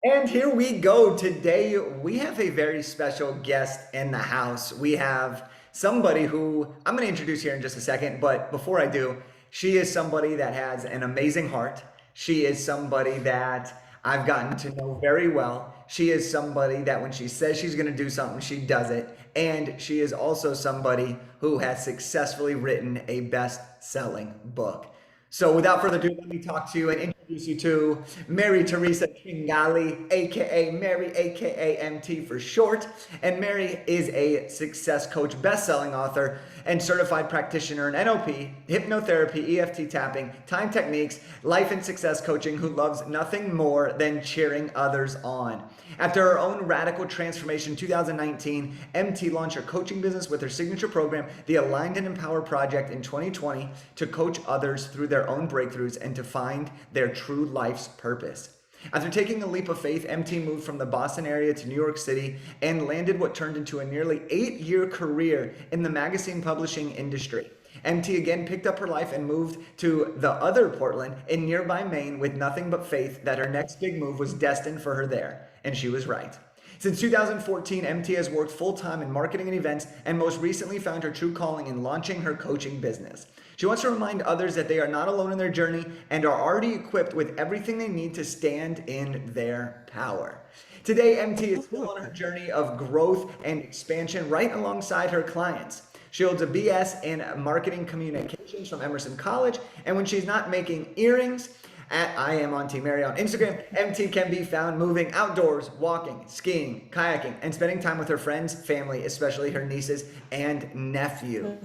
And here we go. Today, we have a very special guest in the house. We have somebody who I'm going to introduce here in just a second. But before I do, she is somebody that has an amazing heart. She is somebody that I've gotten to know very well. She is somebody that when she says she's going to do something, she does it. And she is also somebody who has successfully written a best-selling book. So without further ado, let me talk to you and introduce you to Mary-Theresa Tringale, aka Mary, aka MT for short. And Mary is a success coach, best-selling author, and certified practitioner in NLP, hypnotherapy, EFT tapping, time techniques, life and success coaching, who loves nothing more than cheering others on. After her own radical transformation in 2019, MT launched her coaching business with her signature program, the Aligned and Empower Project, in 2020 to coach others through their own breakthroughs and to find their true life's purpose. After taking a leap of faith, MT moved from the Boston area to New York City and landed what turned into a nearly 8-year career in the magazine publishing industry. MT again picked up her life and moved to the other Portland in nearby Maine with nothing but faith that her next big move was destined for her there. And she was right. Since 2014, MT has worked full-time in marketing and events and most recently found her true calling in launching her coaching business. She wants to remind others that they are not alone in their journey and are already equipped with everything they need to stand in their power. Today, MT is still on her journey of growth and expansion right alongside her clients. She holds a BS in marketing communications from Emerson College, and when she's not making earrings, at I am Auntie Mary on Instagram, MT can be found moving outdoors, walking, skiing, kayaking, and spending time with her friends, family, especially her nieces and nephew.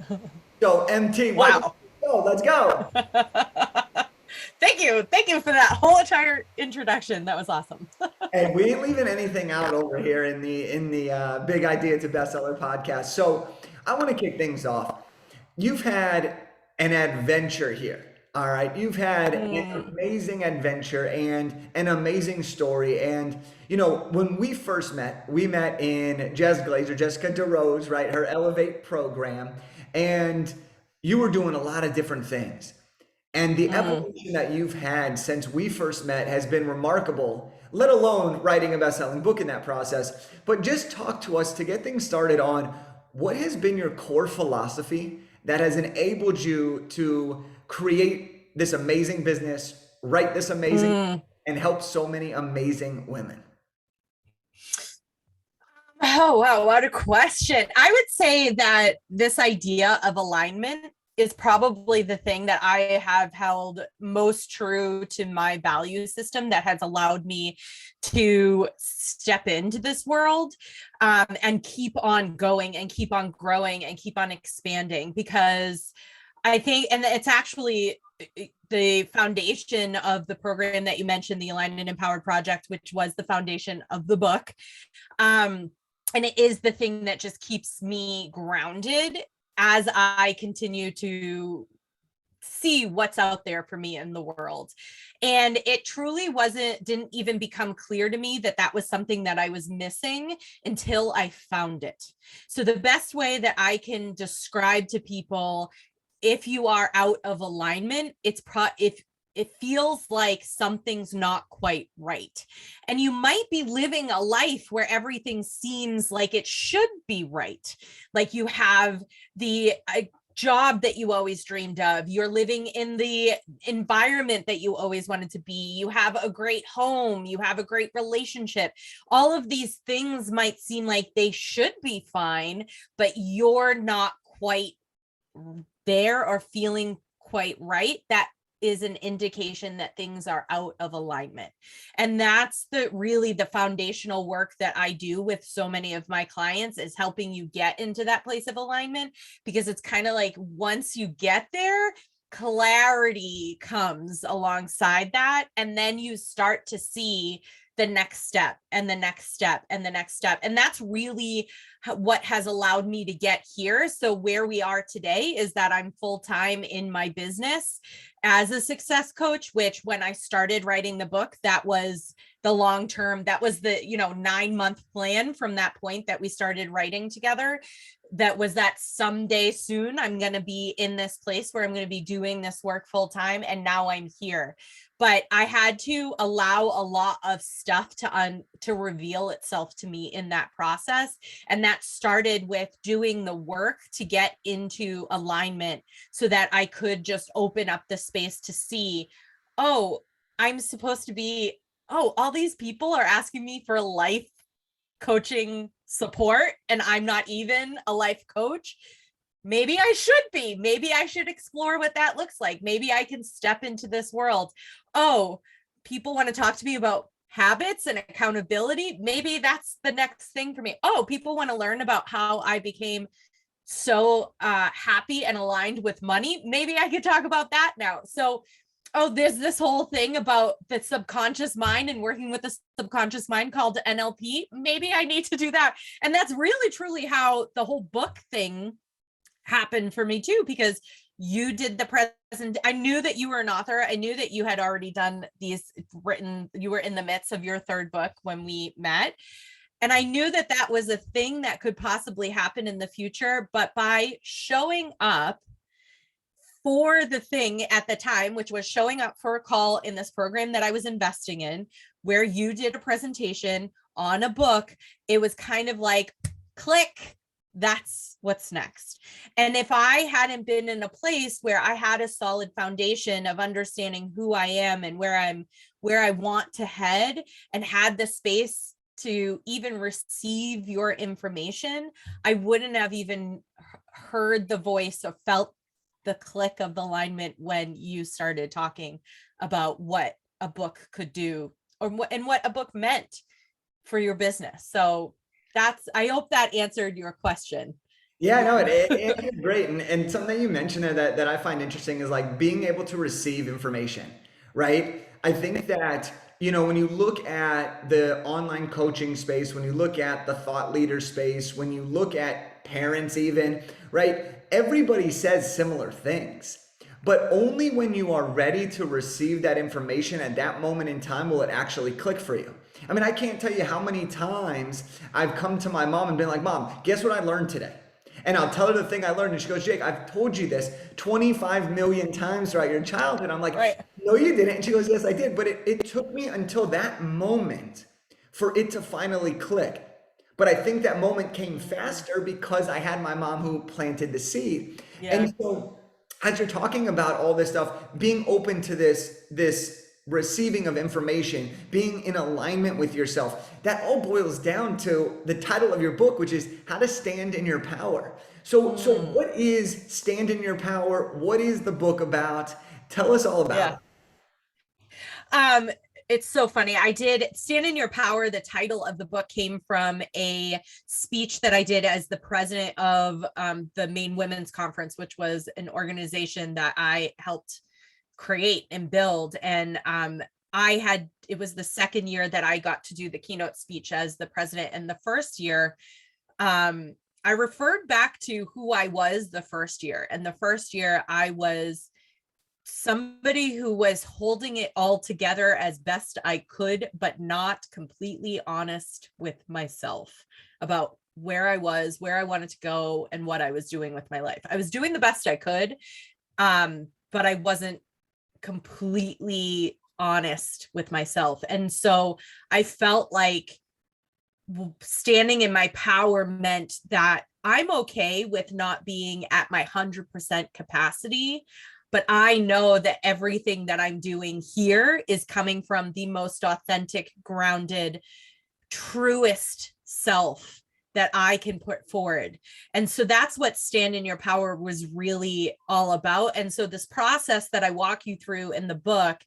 So, MT, welcome to Wow. the show. Let's go. Thank you. Thank you for that whole entire introduction. That was awesome. And we ain't leaving anything out over here in the Big Idea to Bestseller podcast. So, I want to kick things off. You've had an adventure here. All right. You've had an Mm, amazing adventure and an amazing story. And, when we first met, we met in Jessica DeRose, right? Her Elevate program. And you were doing a lot of different things. And the mm. evolution that you've had since we first met has been remarkable, let alone writing a best-selling book in that process. But just talk to us to get things started on what has been your core philosophy that has enabled you to create this amazing business, write this amazing, Mm. and help so many amazing women. Oh, wow. What a question. I would say that this idea of alignment is probably the thing that I have held most true to my value system that has allowed me to step into this world, and keep on going and keep on growing and keep on expanding because I think, and it's actually the foundation of the program that you mentioned, the Aligned and Empowered Project, which was the foundation of the book. And it is the thing that just keeps me grounded as I continue to see what's out there for me in the world. And it truly didn't even become clear to me that that was something that I was missing until I found it. So the best way that I can describe to people, if you are out of alignment, if it feels like something's not quite right. And you might be living a life where everything seems like it should be right. Like you have the job that you always dreamed of. You're living in the environment that you always wanted to be. You have a great home. You have a great relationship. All of these things might seem like they should be fine, but you're not quite there or feeling quite right. That is an indication that things are out of alignment. And that's really the foundational work that I do with so many of my clients, is helping you get into that place of alignment, because it's kind of like once you get there, clarity comes alongside that, and then you start to see the next step and the next step and the next step. And that's really what has allowed me to get here. So where we are today is that I'm full-time in my business as a success coach, which when I started writing the book, that was the long-term, that was the 9-month plan from that point that we started writing together. That was that someday soon I'm going to be in this place where I'm going to be doing this work full time. And now I'm here. but I had to allow a lot of stuff to reveal itself to me in that process. And that started with doing the work to get into alignment so that I could just open up the space to see, oh, I'm supposed to be, oh, all these people are asking me for life coaching support and I'm not even a life coach. Maybe I should be. Maybe I should explore what that looks like. Maybe I can step into this world. Oh, people want to talk to me about habits and accountability. Maybe that's the next thing for me. Oh, people want to learn about how I became so happy and aligned with money. Maybe I could talk about that now. So, oh, there's this whole thing about the subconscious mind and working with the subconscious mind called NLP. Maybe I need to do that. And that's really truly how the whole book thing happened for me too, because you did the present. I knew that you were an author. I knew that you had already done these written, you were in the midst of your third book when we met. And I knew that that was a thing that could possibly happen in the future. But by showing up for the thing at the time, which was showing up for a call in this program that I was investing in, where you did a presentation on a book, it was kind of like, click, that's what's next. And if I hadn't been in a place where I had a solid foundation of understanding who I am and where I want to head, and had the space to even receive your information, I wouldn't have even heard the voice or felt the click of the alignment when you started talking about what a book could do, or what a book meant for your business. So I hope that answered your question. Yeah, no, it answered great. And something that you mentioned there that I find interesting is like being able to receive information, right? I think that, when you look at the online coaching space, when you look at the thought leader space, when you look at parents even, right? Everybody says similar things. But only when you are ready to receive that information at that moment in time will it actually click for you. I mean, I can't tell you how many times I've come to my mom and been like, Mom, guess what I learned today? And I'll tell her the thing I learned. And she goes, Jake, I've told you this 25 million times throughout your childhood. I'm like, Right. no, you didn't. And she goes, yes, I did. But it took me until that moment for it to finally click. But I think that moment came faster because I had my mom who planted the seed. Yeah. And so as you're talking about all this stuff, being open to this receiving of information, being in alignment with yourself, that all boils down to the title of your book, which is How to Stand in Your Power. So what is Stand in Your Power? What is the book about? Tell us all about it. It's so funny. I did Stand in Your Power. The title of the book came from a speech that I did as the president of the Maine Women's Conference, which was an organization that I helped create and build. And it was the second year that I got to do the keynote speech as the president. And the first year, I referred back to who I was the first year. And the first year I was somebody who was holding it all together as best I could, but not completely honest with myself about where I was, where I wanted to go, and what I was doing with my life. I was doing the best I could, but I wasn't completely honest with myself. And so I felt like standing in my power meant that I'm okay with not being at my 100% capacity. But I know that everything that I'm doing here is coming from the most authentic, grounded, truest self that I can put forward. And so that's what Stand in Your Power was really all about. And so this process that I walk you through in the book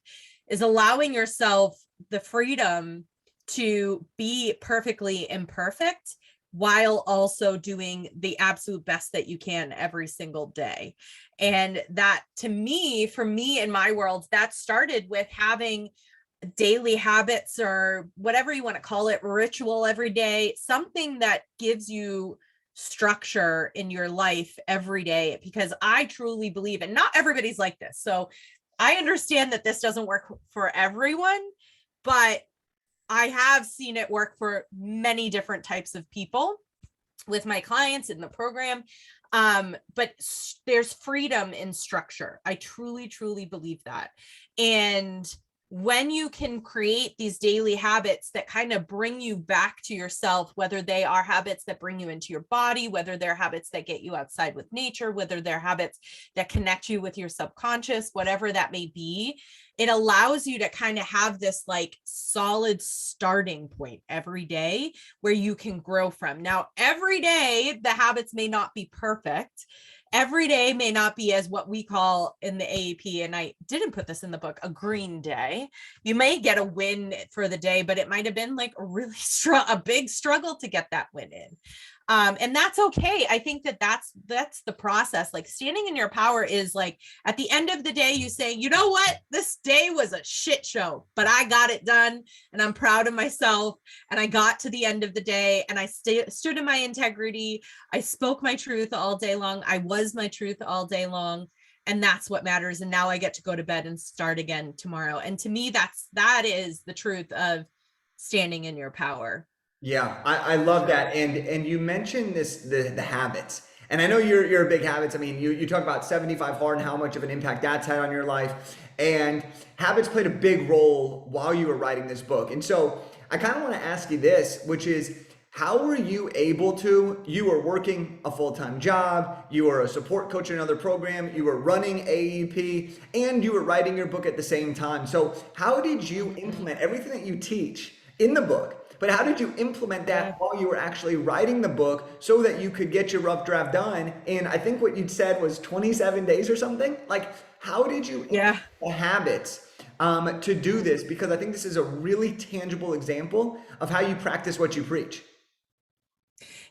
is allowing yourself the freedom to be perfectly imperfect while also doing the absolute best that you can every single day. And that, to me, for me in my world, that started with having daily habits, or whatever you want to call it, ritual every day, something that gives you structure in your life every day, because I truly believe, and not everybody's like this. So I understand that this doesn't work for everyone, but I have seen it work for many different types of people with my clients in the program. But there's freedom in structure. I truly, truly believe that. And when you can create these daily habits that kind of bring you back to yourself, whether they are habits that bring you into your body, whether they're habits that get you outside with nature, whether they're habits that connect you with your subconscious, whatever that may be, it allows you to kind of have this like solid starting point every day where you can grow from. Now, every day, the habits may not be perfect. Every day may not be as what we call in the AEP, and I didn't put this in the book, a green day. You may get a win for the day, but it might have been like a big struggle to get that win in. And that's okay. I think that that's the process. Like standing in your power is like at the end of the day, you say, you know what, this day was a shit show, but I got it done and I'm proud of myself. And I got to the end of the day and I stood in my integrity. I spoke my truth all day long. I was my truth all day long. And that's what matters. And now I get to go to bed and start again tomorrow. And to me, that is the truth of standing in your power. Yeah, I love that. And you mentioned the habits. And I know you're a big habits. I mean, you talk about 75 hard and how much of an impact that's had on your life. And habits played a big role while you were writing this book. And so I kind of want to ask you this, which is how were you able to, you were working a full-time job, you were a support coach in another program, you were running AEP, and you were writing your book at the same time. So how did you implement everything that you teach in the book? But how did you implement that while you were actually writing the book so that you could get your rough draft done in, I think what you'd said was 27 days or something? Like, how did you implement the habits to do this? Because I think this is a really tangible example of how you practice what you preach.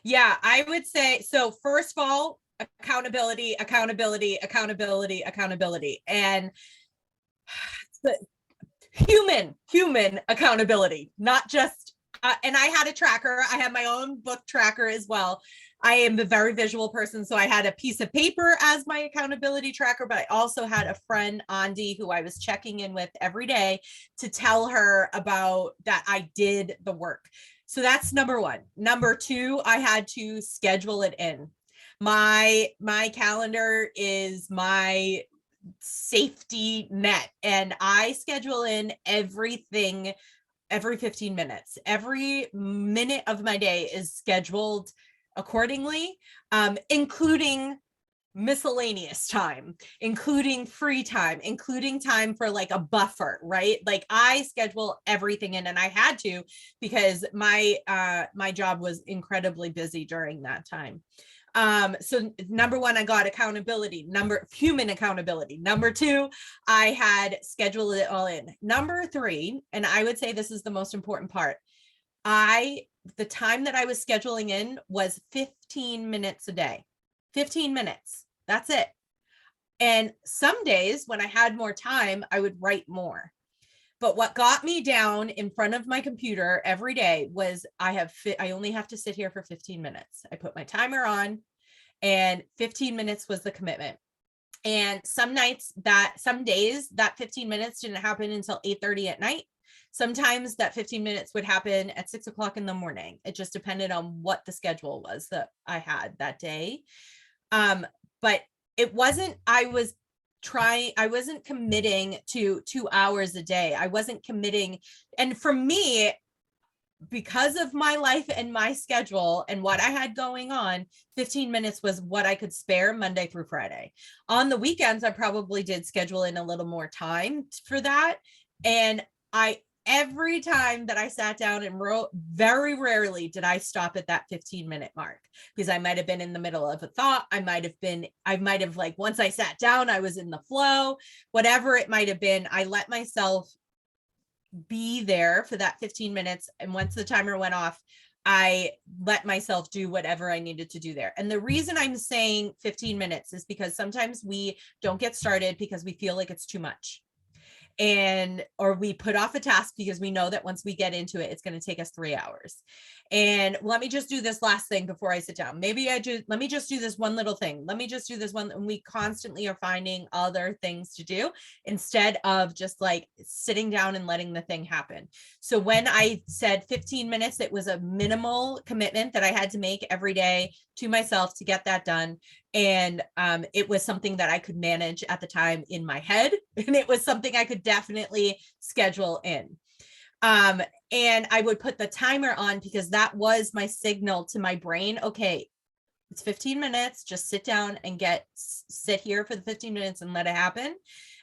Yeah, I would say, so first of all, accountability. And the human accountability, not just and I had a tracker. I had my own book tracker as well. I am a very visual person, so I had a piece of paper as my accountability tracker, but I also had a friend, Andi, who I was checking in with every day to tell her about that I did the work. So that's number one. Number two, I had to schedule it in. My calendar is my safety net, and I schedule in everything every 15 minutes. Every minute of my day is scheduled accordingly, including miscellaneous time, including free time, including time for like a buffer, right? Like I schedule everything in, and I had to because my job was incredibly busy during that time. So number one, I got accountability, human accountability. Number two, I had scheduled it all in. Number three, and I would say this is the most important part, the time that I was scheduling in was 15 minutes a day. 15 minutes. That's it. And some days when I had more time, I would write more. But what got me down in front of my computer every day was I only have to sit here for 15 minutes. I put my timer on and 15 minutes was the commitment. And some days that 15 minutes didn't happen until 8:30 at night. Sometimes that 15 minutes would happen at 6 o'clock in the morning. It just depended on what the schedule was that I had that day. But it wasn't, I wasn't committing to 2 hours a day. I wasn't committing. And for me, because of my life and my schedule and what I had going on, 15 minutes was what I could spare Monday through Friday. On the weekends, I probably did schedule in a little more time for that. And every time that I sat down and wrote, very rarely did I stop at that 15-minute mark, because I might have been in the middle of a thought. I might have like, once I sat down, I was in the flow, whatever it might have been. I let myself be there for that 15 minutes. And once the timer went off, I let myself do whatever I needed to do there. And the reason I'm saying 15 minutes is because sometimes we don't get started because we feel like it's too much. Or we put off a task because we know that once we get into it, it's going to take us 3 hours. And let me just do this last thing before I sit down. Let me just do this one little thing. Let me just do this one. And we constantly are finding other things to do instead of just like sitting down and letting the thing happen. So when I said 15 minutes, it was a minimal commitment that I had to make every day to myself to get that done. And it was something that I could manage at the time in my head, and it was something I could definitely schedule in. Um, and I would put the timer on because that was my signal to my brain. Okay, it's 15 minutes. Just sit down and sit here for the 15 minutes and let it happen.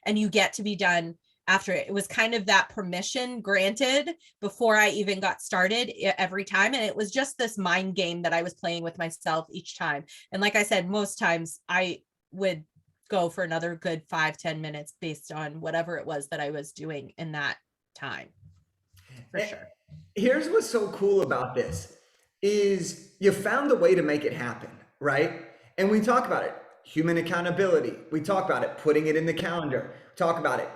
And you get to be done after it. It was kind of that permission granted before I even got started every time. And it was just this mind game that I was playing with myself each time. And like I said, most times I would go for another good 5-10 minutes based on whatever it was that I was doing in that time. For sure. Here's what's so cool about this is you found a way to make it happen, right? And we talk about it, human accountability. We talk about it, putting it in the calendar. Talk about it,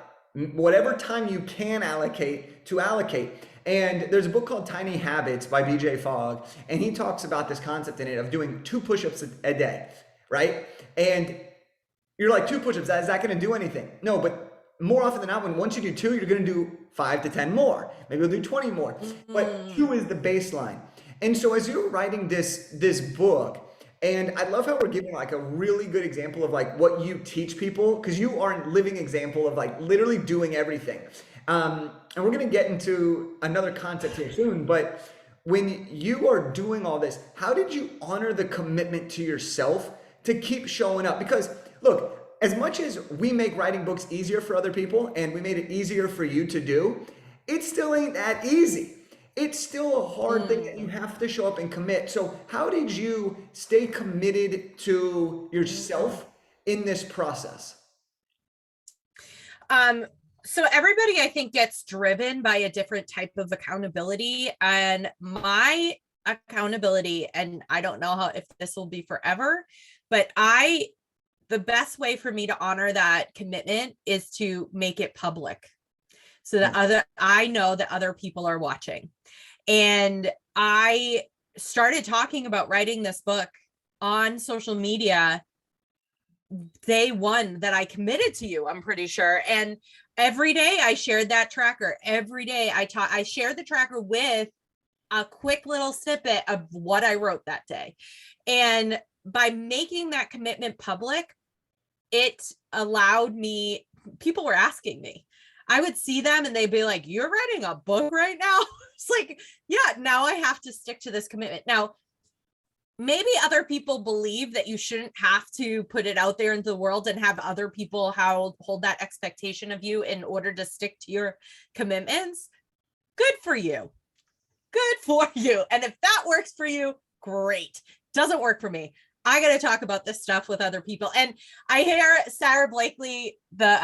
whatever time you can allocate to allocate. And there's a book called Tiny Habits by BJ Fogg, and he talks about this concept in it of doing 2 push-ups a day, right? And you're like, 2 push-ups, is that going to do anything? No, but more often than not, once you do 2, you're going to do 5 to 10 more. Maybe you'll do 20 more. But 2 is the baseline. And so as you're writing this book, and I love how we're giving like a really good example of like what you teach people, because you are a living example of like literally doing everything. And we're going to get into another concept here soon, but when you are doing all this, how did you honor the commitment to yourself to keep showing up? Because look, as much as we make writing books easier for other people and we made it easier for you to do, it still ain't that easy. It's still a hard thing that you have to show up and commit. So how did you stay committed to yourself in this process? So everybody, I think, gets driven by a different type of accountability, and my accountability, and I don't know if this will be forever, but the best way for me to honor that commitment is to make it public so that I know that other people are watching. And I started talking about writing this book on social media day one that I committed to you, I'm pretty sure. And every day I shared that tracker. Every day I shared the tracker with a quick little snippet of what I wrote that day. And by making that commitment public, it allowed me, people were asking me, I would see them and they'd be like, you're writing a book right now? It's like, yeah, now I have to stick to this commitment. Now, maybe other people believe that you shouldn't have to put it out there into the world and have other people hold that expectation of you in order to stick to your commitments. Good for you. Good for you. And if that works for you, great. Doesn't work for me. I got to talk about this stuff with other people. And I hear Sarah Blakely, the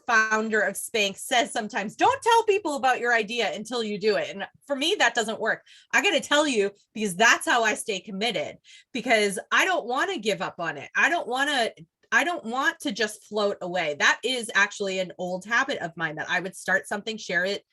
founder of Spanx, says sometimes, don't tell people about your idea until you do it. And for me, that doesn't work. I got to tell you because that's how I stay committed, because I don't want to give up on it. I don't want to just float away. That is actually an old habit of mine, that I would start something, share it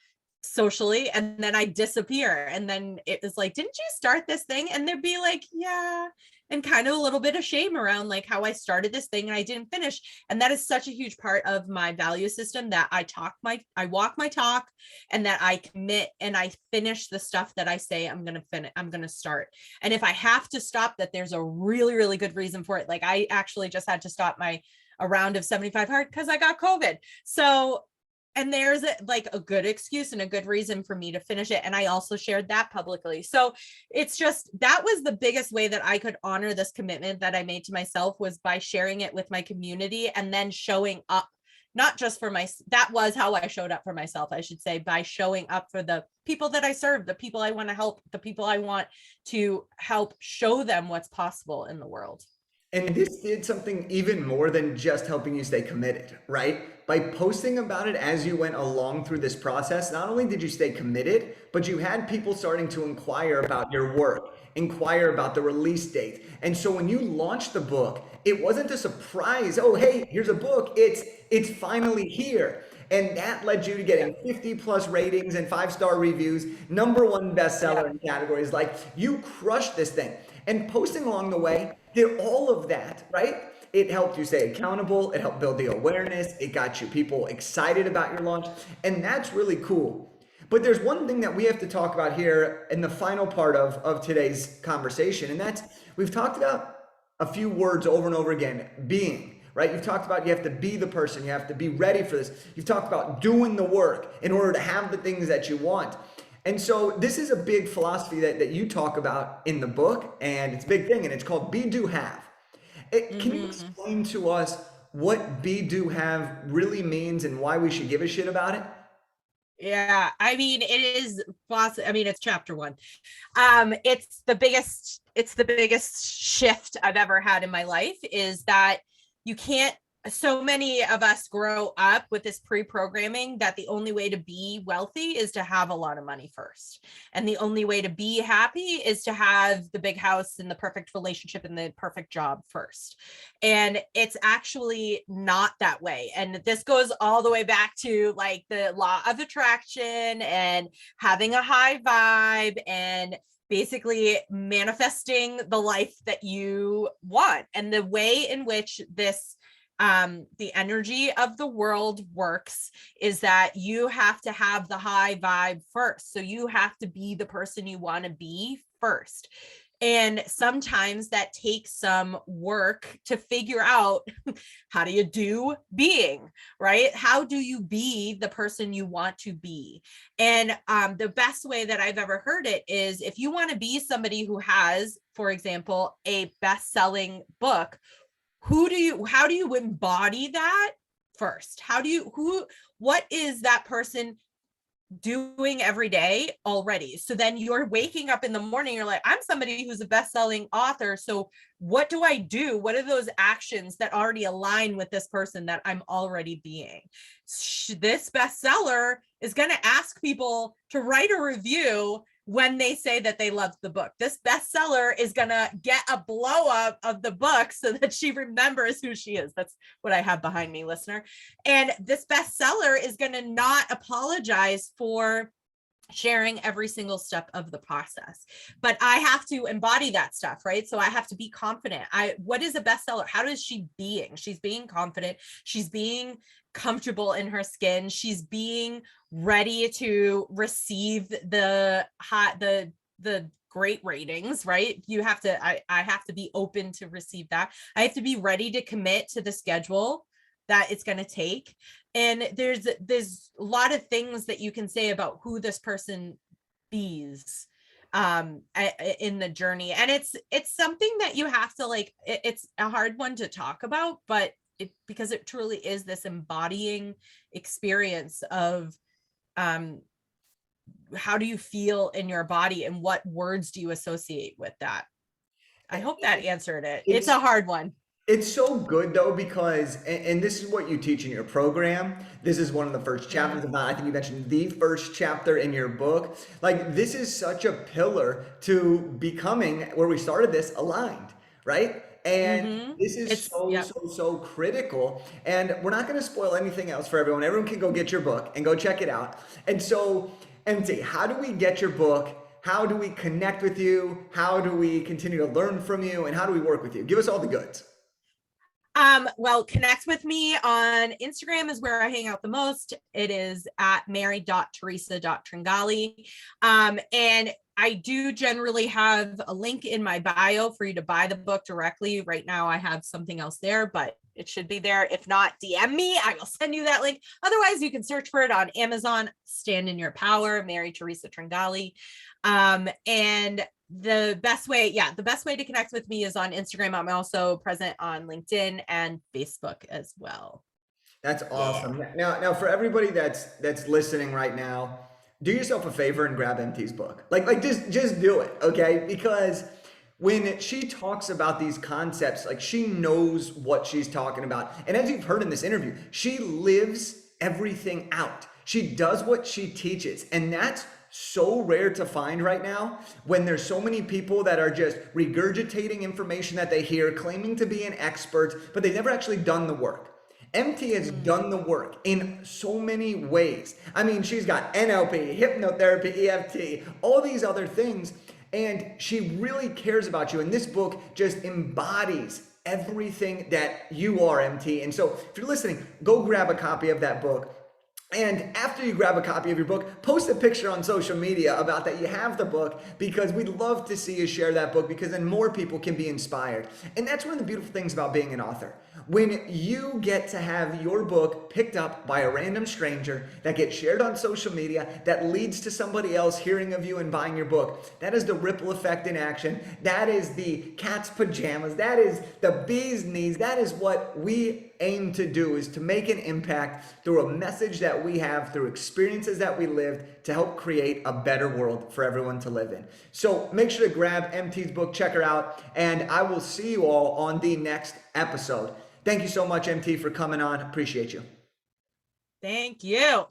socially, and then I disappear. And then it was like, didn't you start this thing? And they'd be like, yeah. And kind of a little bit of shame around like how I started this thing and I didn't finish. And that is such a huge part of my value system, that I walk my talk, and that I commit and I finish the stuff that I say I'm going to start. And if I have to stop, that there's a really, really good reason for it. Like I actually just had to stop a round of 75 hard because I got COVID. So, and there's a good excuse and a good reason for me to finish it. And I also shared that publicly. So it's just, that was the biggest way that I could honor this commitment that I made to myself, was by sharing it with my community and then showing up, not just for that was how I showed up for myself, I should say, by showing up for the people that I serve, the people I want to help, the people I want to help, show them what's possible in the world. And this did something even more than just helping you stay committed, right? By posting about it as you went along through this process, not only did you stay committed, but you had people starting to inquire about your work, inquire about the release date. And so when you launched the book, it wasn't a surprise. Oh, hey, here's a book. It's finally here. And that led you to getting 50 plus ratings and 5-star reviews, #1 bestseller in categories. Like, you crushed this thing. And posting along the way did all of that, right? It helped you stay accountable. It helped build the awareness. It got you people excited about your launch. And that's really cool. But there's one thing that we have to talk about here in the final part of today's conversation. And that's, we've talked about a few words over and over again: being, right? You've talked about you have to be the person, you have to be ready for this. You've talked about doing the work in order to have the things that you want. And so this is a big philosophy that you talk about in the book, and it's a big thing, and it's called be, do, have. Can you Mhm. explain to us what be, do, have really means and why we should give a shit about it? Yeah, I mean, it is I mean, it's chapter one. It's the biggest shift I've ever had in my life, is that you can't, so many of us grow up with this pre-programming that the only way to be wealthy is to have a lot of money first, and the only way to be happy is to have the big house and the perfect relationship and the perfect job first. And it's actually not that way, and this goes all the way back to like the law of attraction and having a high vibe and basically manifesting the life that you want. And the way in which this the energy of the world works is that you have to have the high vibe first. So you have to be the person you want to be first. And sometimes that takes some work to figure out how do you do being, right? How do you be the person you want to be? And the best way that I've ever heard it is, if you want to be somebody who has, for example, a best-selling book, how do you embody that first? What is that person doing every day already? So then you're waking up in the morning, you're like, I'm somebody who's a best-selling author, so what do I do? What are those actions that already align with this person that I'm already being? This bestseller is going to ask people to write a review when they say that they loved the book. This bestseller is going to get a blow up of the book so that she remembers who she is. That's what I have behind me, listener. And this bestseller is going to not apologize for sharing every single step of the process, but I have to embody that stuff, right? So I have to be confident. What is a bestseller? How is she being? She's being confident. She's being comfortable in her skin. She's being ready to receive the great ratings, right? I have to be open to receive that. I have to be ready to commit to the schedule that it's going to take. And there's a lot of things that you can say about who this person is in the journey. And it's something that you have to like, it's a hard one to talk about, but because it truly is this embodying experience of how do you feel in your body and what words do you associate with that? I hope that answered it. It's It's a hard one. It's so good though, because, and this is what you teach in your program. This is one of the first chapters, Mhm. if not, I think you mentioned the first chapter in your book. Like, this is such a pillar to becoming, where we started this, aligned, right? And this is It's, so, yeah. so, so critical. And we're not going to spoil anything else for everyone. Everyone can go get your book and go check it out. And so, MT, how do we get your book? How do we connect with you? How do we continue to learn from you? And how do we work with you? Give us all the goods. Well, connect with me on Instagram is where I hang out the most. It is at Mary.Theresa.Tringale. And I do generally have a link in my bio for you to buy the book directly. Right now I have something else there, but it should be there. If not, DM me. I will send you that link. Otherwise, you can search for it on Amazon. Stand in Your Power, Mary-Theresa Tringale. And the best way to connect with me is on Instagram. I'm also present on LinkedIn and Facebook as well. That's Yeah. awesome. Now, for everybody that's listening right now, do yourself a favor and grab MT's book. Just do it, okay? Because when she talks about these concepts, like, she knows what she's talking about. And as you've heard in this interview, she lives everything out. She does what she teaches, and that's so rare to find right now, when there's so many people that are just regurgitating information that they hear, claiming to be an expert, but they've never actually done the work. MT has done the work in so many ways. I mean, she's got NLP, hypnotherapy, EFT, all these other things, and she really cares about you. And this book just embodies everything that you are, MT. And so if you're listening, go grab a copy of that book. And after you grab a copy of your book, post a picture on social media about that you have the book, because we'd love to see you share that book, because then more people can be inspired. And that's one of the beautiful things about being an author. When you get to have your book picked up by a random stranger, that gets shared on social media, that leads to somebody else hearing of you and buying your book, that is the ripple effect in action. That is the cat's pajamas. That is the bee's knees. That is what we aim to do, is to make an impact through a message that we have, through experiences that we lived, to help create a better world for everyone to live in. So make sure to grab MT's book, check her out, and I will see you all on the next episode. Thank you so much, MT, for coming on. Appreciate you. Thank you.